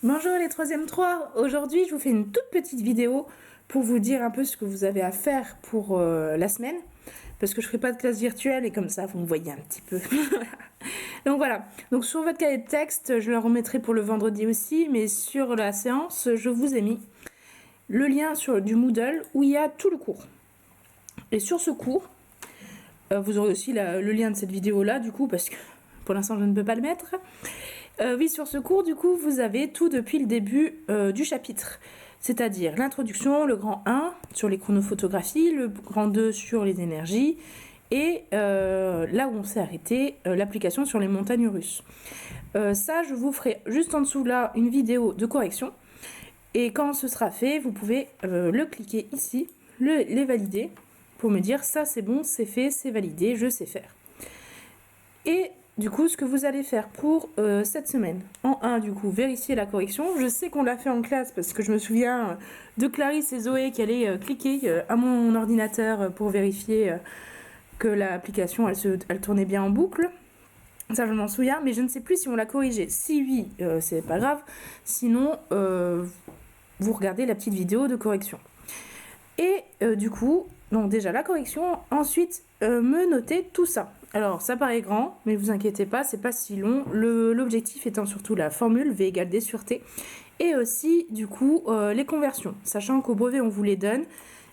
Bonjour les 3e 3, aujourd'hui je vous fais une toute petite vidéo pour vous dire un peu ce que vous avez à faire pour la semaine, parce que je ne ferai pas de classe virtuelle et comme ça vous me voyez un petit peu. Donc voilà, donc sur votre cahier de texte, je le remettrai pour le vendredi aussi, mais sur la séance, je vous ai mis le lien du Moodle où il y a tout le cours. Et sur ce cours, vous aurez aussi le lien de cette vidéo là du coup, parce que pour l'instant je ne peux pas le mettre. Oui, sur ce cours, du coup, vous avez tout depuis le début du chapitre. C'est-à-dire l'introduction, le grand 1 sur les chronophotographies, le grand 2 sur les énergies, et là où on s'est arrêté, l'application sur les montagnes russes. Ça, je vous ferai juste en dessous là une vidéo de correction. Et quand ce sera fait, vous pouvez le cliquer ici, les valider, pour me dire ça c'est bon, c'est fait, c'est validé, je sais faire. Et du coup, ce que vous allez faire pour cette semaine, en 1, du coup, vérifier la correction. Je sais qu'on l'a fait en classe parce que je me souviens de Clarisse et Zoé qui allaient cliquer à mon ordinateur pour vérifier que l'application, elle tournait bien en boucle. Ça, je m'en souviens, mais je ne sais plus si on l'a corrigé. Si oui, c'est pas grave. Sinon, vous regardez la petite vidéo de correction. Et du coup, donc déjà la correction, ensuite me noter tout ça. Alors ça paraît grand, mais vous inquiétez pas, c'est pas si long. L'objectif étant surtout la formule V égale D sur T, et aussi du coup les conversions, sachant qu'au brevet on vous les donne,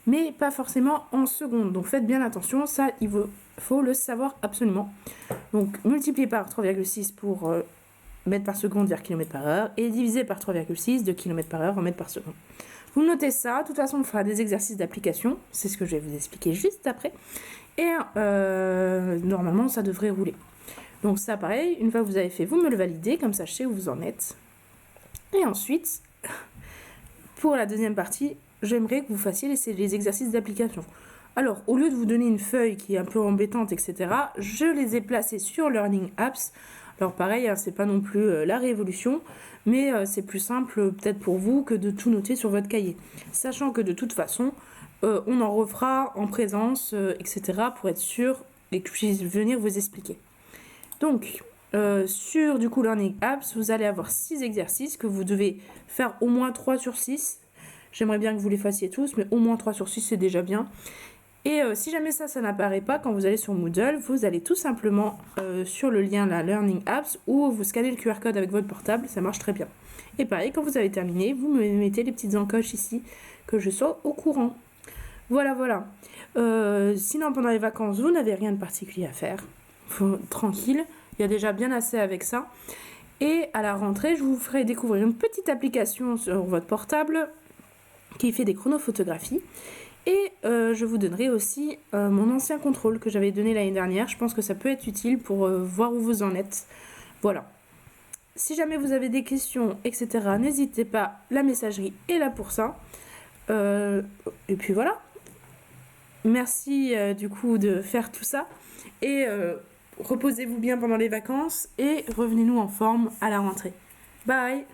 mais pas forcément en secondes. Donc faites bien attention, ça il faut le savoir absolument. Donc multiplier par 3,6 pour mètres par seconde vers kilomètre par heure, et diviser par 3,6 de kilomètre par heure en mètres par seconde. Vous notez ça, de toute façon on fera des exercices d'application, c'est ce que je vais vous expliquer juste après, et normalement ça devrait rouler. Donc ça pareil, une fois que vous avez fait, vous me le validez, comme ça je sais où vous en êtes. Et ensuite, pour la deuxième partie, j'aimerais que vous fassiez les exercices d'application. Alors, au lieu de vous donner une feuille qui est un peu embêtante, etc., je les ai placés sur Learning Apps. Alors pareil, hein, c'est pas non plus la révolution, mais c'est plus simple peut-être pour vous que de tout noter sur votre cahier. Sachant que de toute façon, on en refera en présence, etc., pour être sûr et que je puisse venir vous expliquer. Donc, sur du coup Learning Apps, vous allez avoir 6 exercices que vous devez faire au moins 3 sur 6. J'aimerais bien que vous les fassiez tous, mais au moins 3 sur 6, c'est déjà bien. Et si jamais ça n'apparaît pas, quand vous allez sur Moodle, vous allez tout simplement sur le lien la Learning Apps ou vous scannez le QR code avec votre portable, ça marche très bien. Et pareil, quand vous avez terminé, vous me mettez les petites encoches ici, que je sois au courant. Voilà, voilà. Sinon, pendant les vacances, vous n'avez rien de particulier à faire. Tranquille, il y a déjà bien assez avec ça. Et à la rentrée, je vous ferai découvrir une petite application sur votre portable qui fait des chronophotographies. Et je vous donnerai aussi mon ancien contrôle que j'avais donné l'année dernière. Je pense que ça peut être utile pour voir où vous en êtes. Voilà. Si jamais vous avez des questions, etc., n'hésitez pas, la messagerie est là pour ça. Et puis voilà. Merci du coup de faire tout ça. Et reposez-vous bien pendant les vacances et revenez-nous en forme à la rentrée. Bye!